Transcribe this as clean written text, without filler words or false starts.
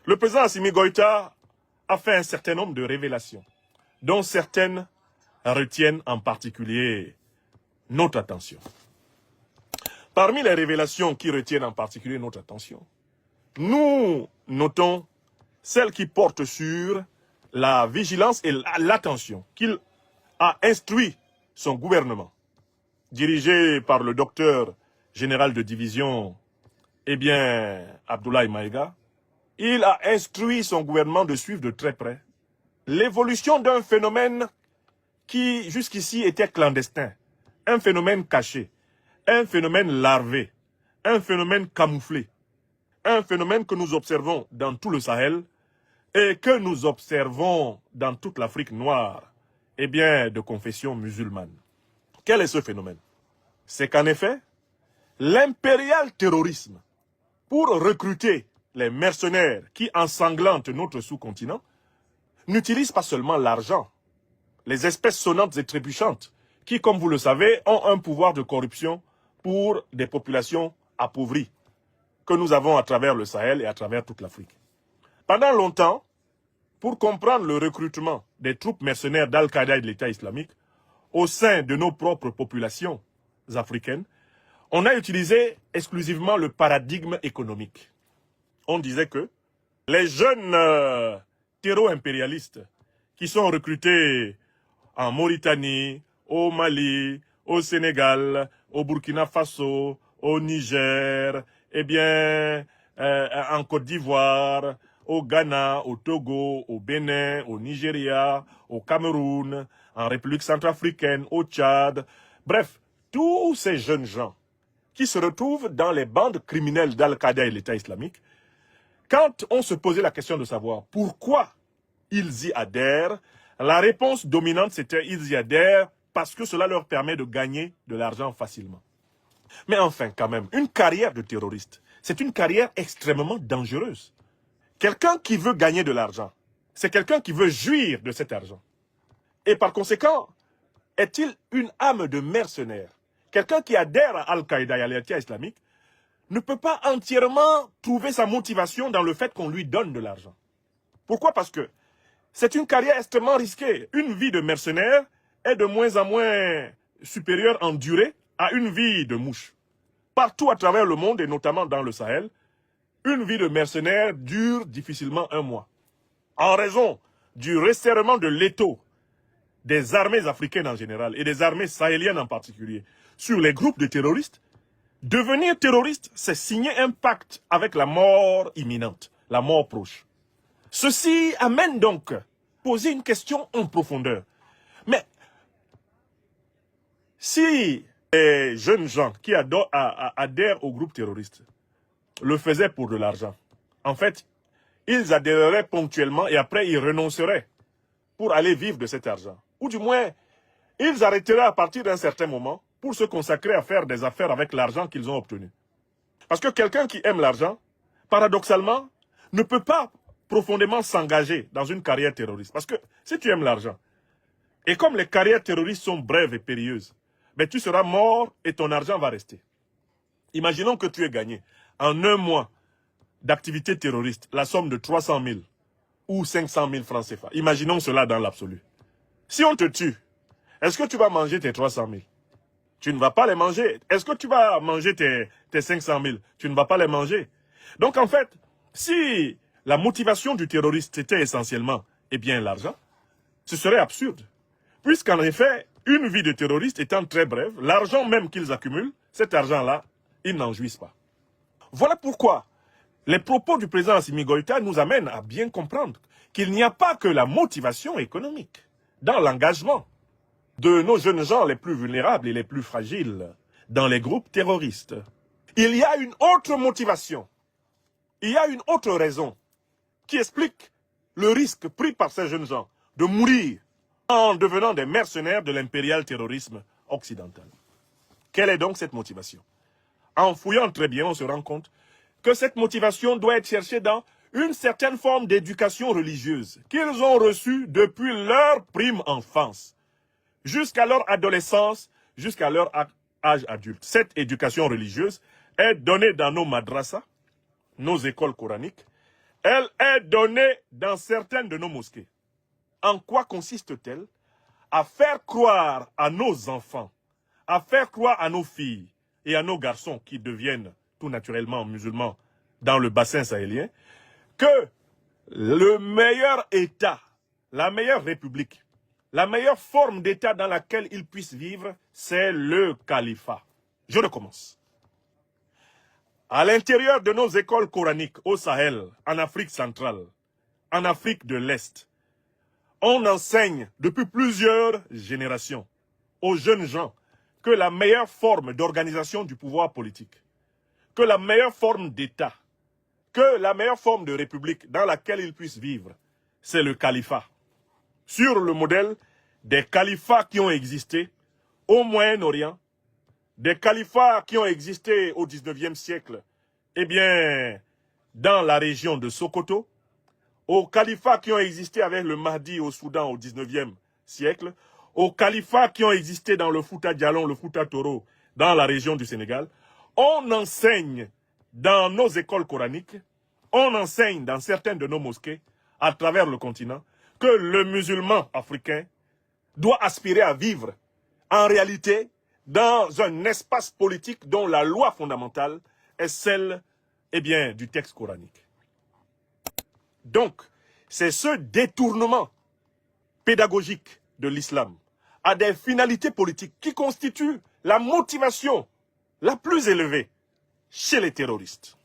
Le président Assimi Goïta a fait un certain nombre de révélations, dont certaines retiennent en particulier notre attention. Parmi les révélations qui retiennent en particulier notre attention, nous notons celles qui portent sur la vigilance et l'attention qu'il a instruit son gouvernement, dirigé par le docteur général de division, Abdoulaye Maïga. Il a instruit son gouvernement de suivre de très près l'évolution d'un phénomène qui jusqu'ici était clandestin, un phénomène caché, un phénomène larvé, un phénomène camouflé, un phénomène que nous observons dans tout le Sahel et que nous observons dans toute l'Afrique noire, de confession musulmane. Quel est ce phénomène? C'est qu'en effet, l'impérial terrorisme, pour recruter les mercenaires qui ensanglantent notre sous-continent, n'utilise pas seulement l'argent, les espèces sonnantes et trébuchantes, qui, comme vous le savez, ont un pouvoir de corruption pour des populations appauvries, que nous avons à travers le Sahel et à travers toute l'Afrique. Pendant longtemps, pour comprendre le recrutement des troupes mercenaires d'Al-Qaïda et de l'État islamique au sein de nos propres populations africaines, on a utilisé exclusivement le paradigme économique. On disait que les jeunes terro-impérialistes qui sont recrutés en Mauritanie, au Mali, au Sénégal, au Burkina Faso, au Niger, en Côte d'Ivoire, au Ghana, au Togo, au Bénin, au Nigeria, au Cameroun, en République centrafricaine, au Tchad. Bref, tous ces jeunes gens qui se retrouvent dans les bandes criminelles d'Al-Qaïda et l'État islamique, quand on se posait la question de savoir pourquoi ils y adhèrent, la réponse dominante c'était ils y adhèrent parce que cela leur permet de gagner de l'argent facilement. Mais enfin, quand même, une carrière de terroriste, c'est une carrière extrêmement dangereuse. Quelqu'un qui veut gagner de l'argent, c'est quelqu'un qui veut jouir de cet argent. Et par conséquent, est-il une âme de mercenaire? Quelqu'un qui adhère à Al-Qaïda et à l'État islamique ne peut pas entièrement trouver sa motivation dans le fait qu'on lui donne de l'argent. Pourquoi? Parce que c'est une carrière extrêmement risquée. Une vie de mercenaire est de moins en moins supérieure en durée à une vie de mouche. Partout à travers le monde et notamment dans le Sahel, une vie de mercenaire dure difficilement un mois. En raison du resserrement de l'étau des armées africaines en général et des armées sahéliennes en particulier sur les groupes de terroristes, devenir terroriste, c'est signer un pacte avec la mort imminente, la mort proche. Ceci amène donc à poser une question en profondeur. Mais si les jeunes gens qui adhèrent au groupe terroriste le faisaient pour de l'argent, en fait, ils adhéreraient ponctuellement et après ils renonceraient pour aller vivre de cet argent. Ou du moins, ils arrêteraient à partir d'un certain moment pour se consacrer à faire des affaires avec l'argent qu'ils ont obtenu. Parce que quelqu'un qui aime l'argent, paradoxalement, ne peut pas profondément s'engager dans une carrière terroriste. Parce que si tu aimes l'argent, et comme les carrières terroristes sont brèves et périlleuses, tu seras mort et ton argent va rester. Imaginons que tu aies gagné en un mois d'activité terroriste la somme de 300 000 ou 500 000 francs CFA. Imaginons cela dans l'absolu. Si on te tue, est-ce que tu vas manger tes 300 000? Tu ne vas pas les manger. Est-ce que tu vas manger tes 500 000? Tu ne vas pas les manger. Donc en fait, si la motivation du terroriste était essentiellement l'argent, ce serait absurde. Puisqu'en effet, une vie de terroriste étant très brève, l'argent même qu'ils accumulent, cet argent-là, ils n'en jouissent pas. Voilà pourquoi les propos du président Assimi Goïta nous amènent à bien comprendre qu'il n'y a pas que la motivation économique dans l'engagement de nos jeunes gens les plus vulnérables et les plus fragiles dans les groupes terroristes. Il y a une autre motivation, il y a une autre raison qui explique le risque pris par ces jeunes gens de mourir en devenant des mercenaires de l'impérial terrorisme occidental. Quelle est donc cette motivation? En fouillant très bien, on se rend compte que cette motivation doit être cherchée dans une certaine forme d'éducation religieuse qu'ils ont reçue depuis leur prime enfance, jusqu'à leur adolescence, jusqu'à leur âge adulte. Cette éducation religieuse est donnée dans nos madrasas, nos écoles coraniques, Elle est donnée dans certaines de nos mosquées. En quoi consiste-t-elle? À faire croire à nos enfants, à faire croire à nos filles et à nos garçons qui deviennent tout naturellement musulmans dans le bassin sahélien, que le meilleur État, la meilleure république, la meilleure forme d'État dans laquelle ils puissent vivre, c'est le califat. Je recommence. À l'intérieur de nos écoles coraniques au Sahel, en Afrique centrale, en Afrique de l'Est, on enseigne depuis plusieurs générations aux jeunes gens que la meilleure forme d'organisation du pouvoir politique, que la meilleure forme d'État, que la meilleure forme de république dans laquelle ils puissent vivre, c'est le califat. Sur le modèle des califats qui ont existé au Moyen-Orient, des califats qui ont existé au 19e siècle, eh bien, dans la région de Sokoto, aux califats qui ont existé avec le Mahdi au Soudan au 19e siècle, aux califats qui ont existé dans le Fouta Djallon, le Fouta Toro, dans la région du Sénégal, on enseigne dans nos écoles coraniques, on enseigne dans certaines de nos mosquées, à travers le continent, que le musulman africain doit aspirer à vivre, en réalité, dans un espace politique dont la loi fondamentale est celle, eh bien, du texte coranique. Donc, c'est ce détournement pédagogique de l'islam à des finalités politiques qui constitue la motivation la plus élevée chez les terroristes.